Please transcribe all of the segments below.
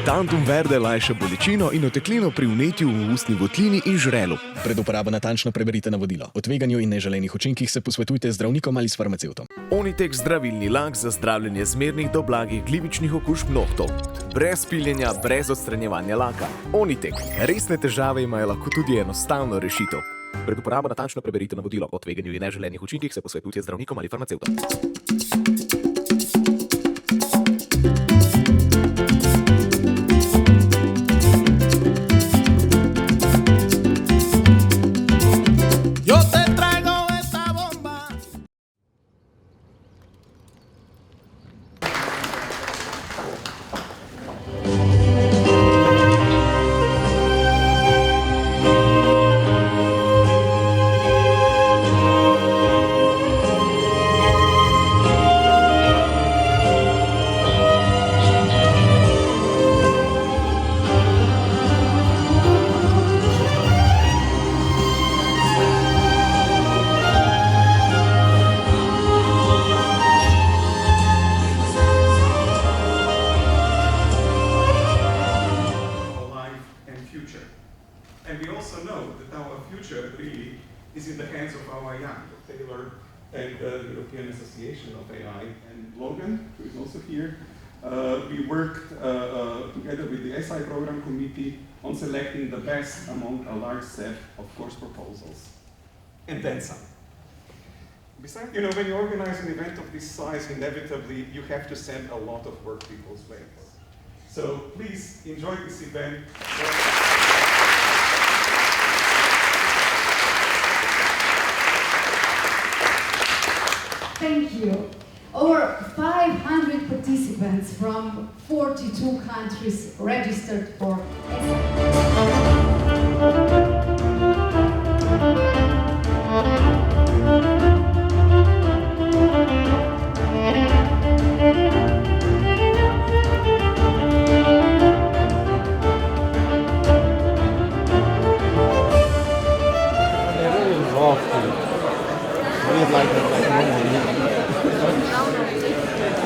Tantum verde lajša bolečino in oteklino pri vnetju v ustni votlini in žrelu. Pred uporabo natančno preberite navodilo. O tveganju in neželenih učinkih se posvetujte z zdravnikom ali s farmacevtom. Onitek zdravilni lak za zdravljenje zmernih do blagih glivičnih okužb nohtov. Brez piljenja, brez odstranjevanja laka. Onitek. Resne težave imajo lahko tudi enostavno rešitev. Pred uporabo natančno preberite navodilo. O tveganju in neželenih učinkih se posvetujte z zdravnikom ali farmacevtom. is in the hands of our young, Taylor and the European Association of AI and Logan, who is also here. We worked together with the SI Program Committee on selecting the best among a large set of course proposals, and then some. Besides, when you organize an event of this size, inevitably you have to send a lot of work people's way. So please enjoy this event. Thank you. Over 500 participants from 42 countries registered for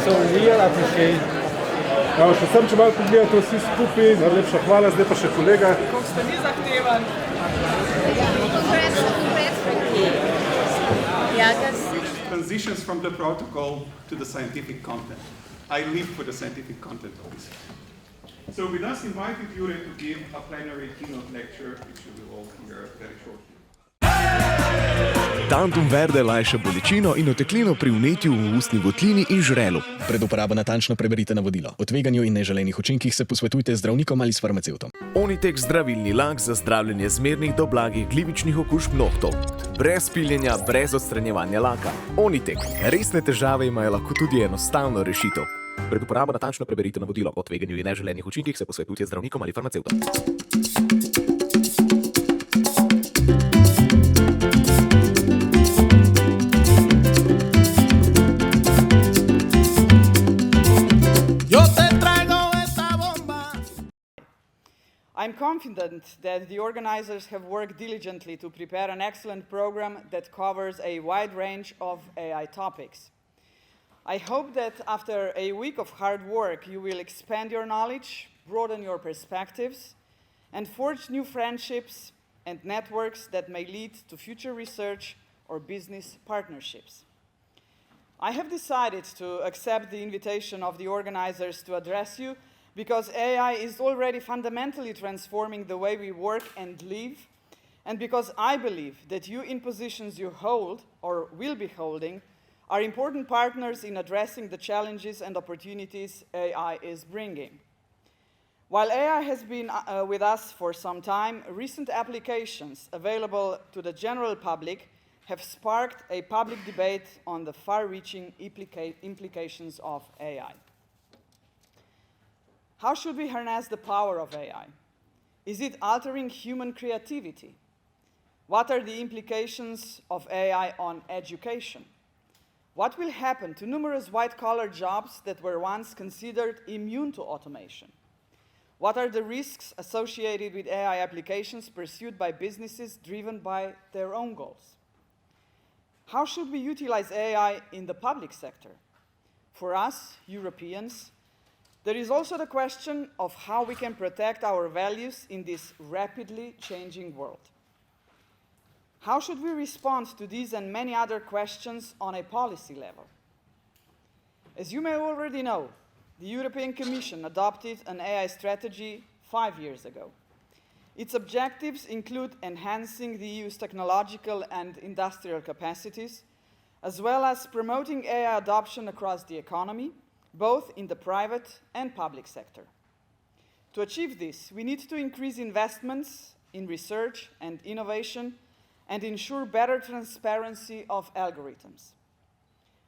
So real appreciate. Še sem, če malo pogledate vsi skupaj, najlepša hvala, zdaj pa še kolega. Kako ste vi zahtevan? Transitions from the protocol to the scientific content. I live for the scientific content of this. So we thus invited Jure to give a plenary keynote lecture, which you will all hear very shortly. Tantum verde lajša bolečino in oteklino pri vnetju v ustni votlini in žrelu. Pred uporabo natančno preberite navodilo. O tveganju in neželenih učinkih se posvetujte z zdravnikom ali s farmacevtom. Onitek zdravilni lak za zdravljenje zmernih do blagih glivičnih okužb nohtov. Brez piljenja, brez odstranjevanja laka. Onitek. Resne težave imajo lahko tudi enostavno rešitev. Pred uporabo natančno preberite navodilo. O tveganju in neželenih učinkih se posvetujte z zdravnikom ali farmacevtom. I'm confident that the organizers have worked diligently to prepare an excellent program that covers a wide range of AI topics. I hope that after a week of hard work, you will expand your knowledge, broaden your perspectives, and forge new friendships and networks that may lead to future research or business partnerships. I have decided to accept the invitation of the organizers to address you because AI is already fundamentally transforming the way we work and live, and because I believe that you in positions you hold or will be holding are important partners in addressing the challenges and opportunities AI is bringing. While AI has been with us for some time, recent applications available to the general public have sparked a public debate on the far-reaching implications of AI. How should we harness the power of AI? Is it altering human creativity? What are the implications of AI on education? What will happen to numerous white-collar jobs that were once considered immune to automation? What are the risks associated with AI applications pursued by businesses driven by their own goals? How should we utilize AI in the public sector? For us, Europeans, there is also the question of how we can protect our values in this rapidly changing world. How should we respond to these and many other questions on a policy level? As you may already know, the European Commission adopted an AI strategy 5 years ago. Its objectives include enhancing the EU's technological and industrial capacities, as well as promoting AI adoption across the economy, both in the private and public sector. To achieve this, we need to increase investments in research and innovation and ensure better transparency of algorithms.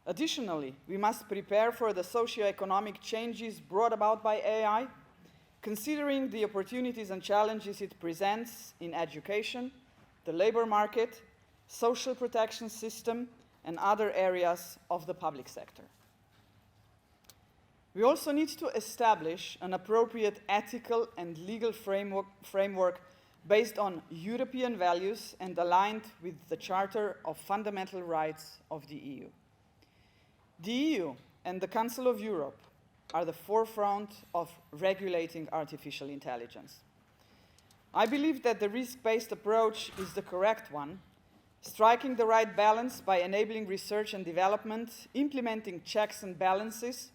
Additionally, we must prepare for the socio-economic changes brought about by AI, considering the opportunities and challenges it presents in education, the labor market, social protection system, and other areas of the public sector. We also need to establish an appropriate ethical and legal framework based on European values and aligned with the Charter of Fundamental Rights of the EU. The EU and the Council of Europe are the forefront of regulating artificial intelligence. I believe that the risk-based approach is the correct one, striking the right balance by enabling research and development, implementing checks and balances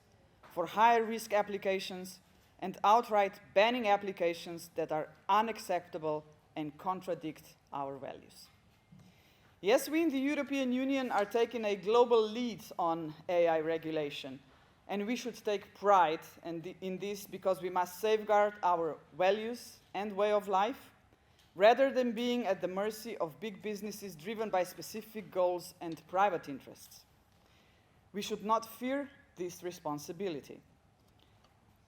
for higher risk applications, and outright banning applications that are unacceptable and contradict our values. Yes, we in the European Union are taking a global lead on AI regulation, and we should take pride in this because we must safeguard our values and way of life, rather than being at the mercy of big businesses driven by specific goals and private interests. We should not fear this responsibility.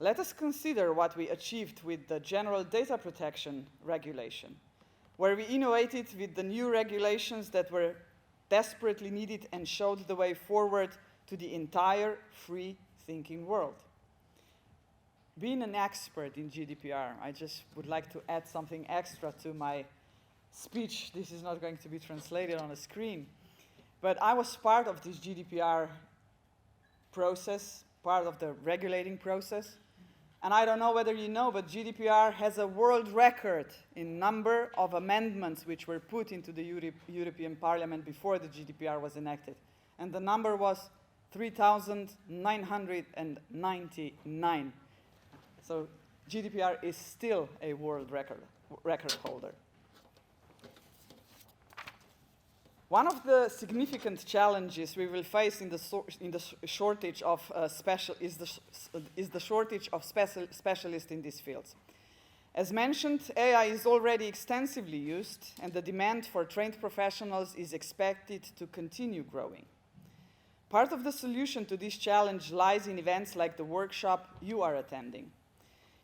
Let us consider what we achieved with the General Data Protection Regulation, where we innovated with the new regulations that were desperately needed and showed the way forward to the entire free-thinking world. Being an expert in GDPR, I just would like to add something extra to my speech. This is not going to be translated on a screen, but I was part of this GDPR process, part of the regulating process. And I don't know whether you know, but GDPR has a world record in number of amendments which were put into the European Parliament before the GDPR was enacted. And the number was 3,999. So GDPR is still a world record holder. One of the significant challenges we will face in the shortage of specialists in these fields. As mentioned, AI is already extensively used, and the demand for trained professionals is expected to continue growing. Part of the solution to this challenge lies in events like the workshop you are attending.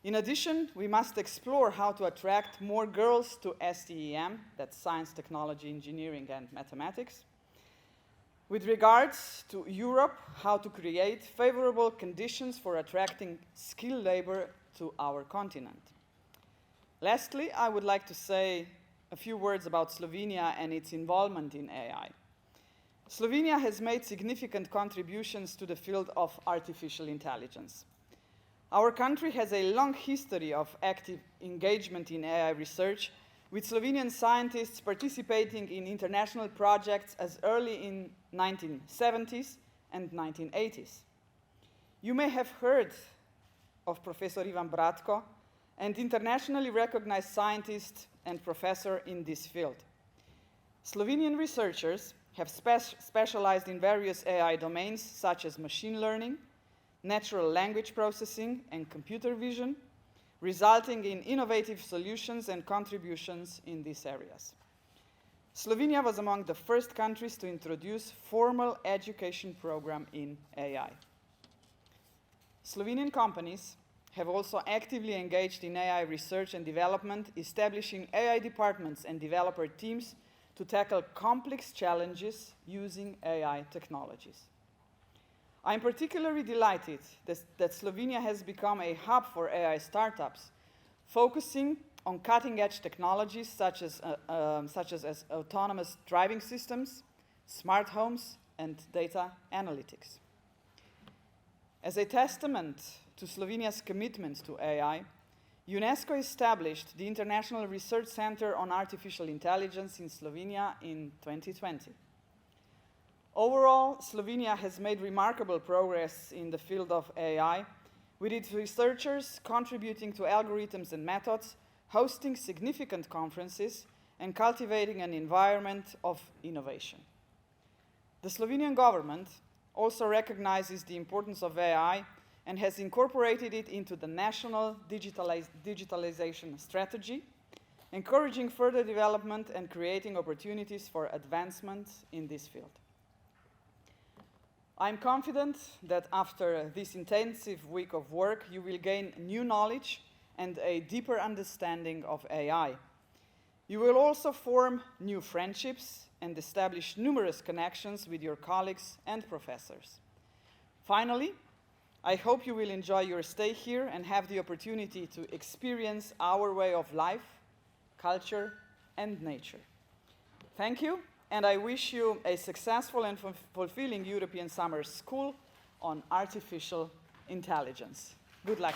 In addition, we must explore how to attract more girls to STEM, that's science, technology, engineering, and mathematics. With regards to Europe, how to create favorable conditions for attracting skilled labor to our continent. Lastly, I would like to say a few words about Slovenia and its involvement in AI. Slovenia has made significant contributions to the field of artificial intelligence. Our country has a long history of active engagement in AI research, with Slovenian scientists participating in international projects as early in 1970s and 1980s. You may have heard of Professor Ivan Bratko, an internationally recognized scientist and professor in this field. Slovenian researchers have specialized in various AI domains such as machine learning, natural language processing, and computer vision, resulting in innovative solutions and contributions in these areas. Slovenia was among the first countries to introduce formal education program in AI. Slovenian companies have also actively engaged in AI research and development, establishing AI departments and developer teams to tackle complex challenges using AI technologies. I'm particularly delighted that Slovenia has become a hub for AI startups, focusing on cutting-edge technologies such as autonomous driving systems, smart homes, and data analytics. As a testament to Slovenia's commitment to AI, UNESCO established the International Research Center on Artificial Intelligence in Slovenia in 2020. Overall, Slovenia has made remarkable progress in the field of AI, with its researchers contributing to algorithms and methods, hosting significant conferences, and cultivating an environment of innovation. The Slovenian government also recognizes the importance of AI and has incorporated it into the national digitalization strategy, encouraging further development and creating opportunities for advancement in this field. I'm confident that after this intensive week of work, you will gain new knowledge and a deeper understanding of AI. You will also form new friendships and establish numerous connections with your colleagues and professors. Finally, I hope you will enjoy your stay here and have the opportunity to experience our way of life, culture, and nature. Thank you, and I wish you a successful and fulfilling European Summer School on Artificial Intelligence. Good luck.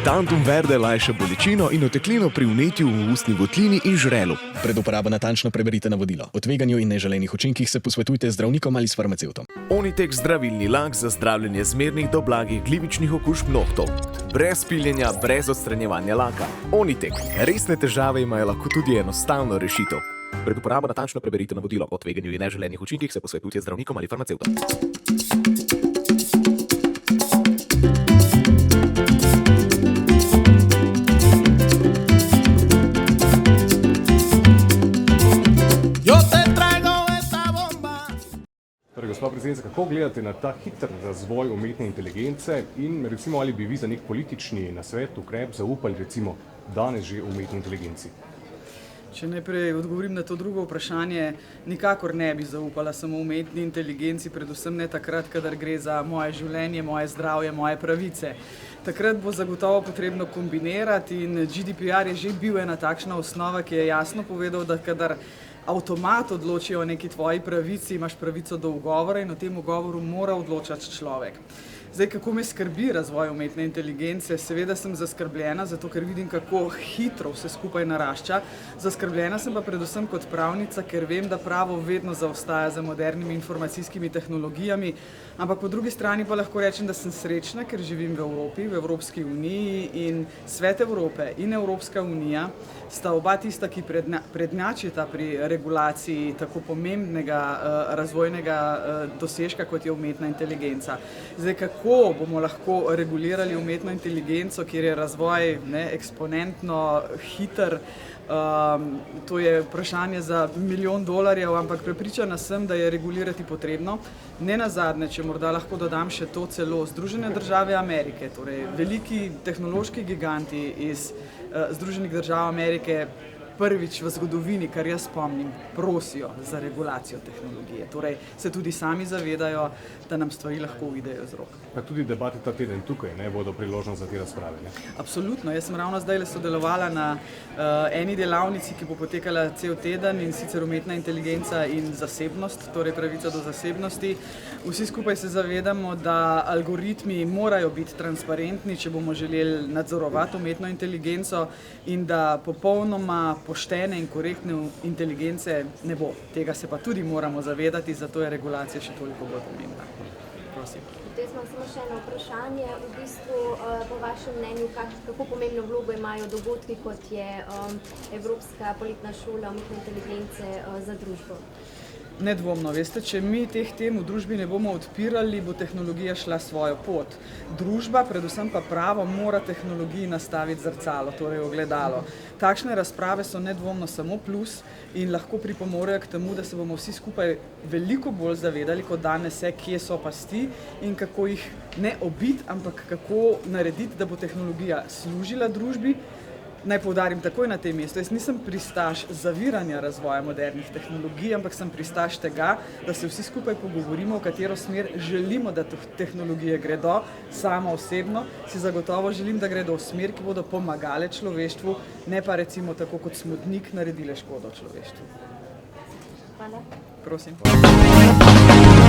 Tantum verde lajša bolečino in oteklino pri vnetju v ustni votlini in žrelu. Pred uporabo natančno preberite navodilo. O tveganju in neželenih učinkih se posvetujte z zdravnikom ali s farmacevtom. Onitek zdravilni lak za zdravljenje zmernih do blagih glivičnih okužb nohtov. Brez piljenja, brez odstranjevanja laka. Onitek. Resne težave imajo lahko tudi enostavno rešitev. Pred uporabo natančno preberite navodilo. O tveganju in neželenih učinkih se posvetujte z zdravnikom ali farmacevtom. Gospa predsednica, kako gledate na ta hiter razvoj umetne inteligence in recimo ali bi vi za nek politični nasvet, ukrep zaupali recimo danes že umetni inteligenci? Če najprej odgovorim na to drugo vprašanje, nikakor ne bi zaupala samo umetni inteligenci, predvsem ne takrat, kadar gre za moje življenje, moje zdravje, moje pravice. Takrat bo zagotovo potrebno kombinirati in GDPR je že bil ena takšna osnova, ki je jasno povedal, da kadar avtomat odloči o neki tvoji pravici, imaš pravico do ugovora in o tem ugovoru mora odločati človek. Zdaj, kako me skrbi razvoj umetne inteligence? Seveda sem zaskrbljena, zato ker vidim, kako hitro vse skupaj narašča. Zaskrbljena sem pa predvsem kot pravnica, ker vem, da pravo vedno zaostaja za modernimi informacijskimi tehnologijami, ampak po drugi strani pa lahko rečem, da sem srečna, ker živim v Evropi, v Evropski uniji in Svet Evrope in Evropska unija sta oba tista, ki prednjačita pri regulaciji tako pomembnega razvojnega dosežka, kot je umetna inteligenca. Zdaj, kako bomo lahko regulirali umetno inteligenco, kjer je razvoj eksponentno hiter, to je vprašanje za $1 milijon, ampak prepričana sem, da je regulirati potrebno. Ne nazadnje, če morda lahko dodam še to, celo Združene države Amerike, torej veliki tehnološki giganti iz Združenih držav Amerike prvič v zgodovini, kar jaz spomnim, prosijo za regulacijo tehnologije. Torej se tudi sami zavedajo, da nam stvari lahko uidejo z rok. Pa tudi debate ta teden tukaj bodo priložnost za te razprave, ne? Absolutno. Jaz sem ravno zdaj sodelovala na eni delavnici, ki bo potekala cel teden, in sicer umetna inteligenca in zasebnost, torej pravica do zasebnosti. Vsi skupaj se zavedamo, da algoritmi morajo biti transparentni, če bomo želeli nadzorovati umetno inteligenco, in da popolnoma poštene in korektne inteligence ne bo. Tega se pa tudi moramo zavedati, zato je regulacija še toliko bolj pomembna. Prosim. Potem smo samo še eno vprašanje. V bistvu, po vašem mnenju, kako pomembno vlogo imajo dogodki, kot je Evropska poletna šola umetne inteligence za družbo? Nedvomno, veste, če mi teh tem v družbi ne bomo odpirali, bo tehnologija šla svojo pot. Družba, predvsem pa pravo, mora tehnologiji nastaviti zrcalo, torej ogledalo. Takšne razprave so nedvomno samo plus in lahko pripomorejo k temu, da se bomo vsi skupaj veliko bolj zavedali, kot danes je, kje so pasti in kako jih ne obiti, ampak kako narediti, da bo tehnologija služila družbi. Naj poudarim takoj na tem mestu, jaz nisem pristaš zaviranja razvoja modernih tehnologij, ampak sem pristaš tega, da se vsi skupaj pogovorimo, v katero smer želimo, da tehnologije gredo. Sama osebno si zagotovo želim, da gredo v smer, ki bodo pomagale človeštvu, ne pa recimo tako kot smodnik naredile škodo človeštvu. Pa Hvala. Prosim.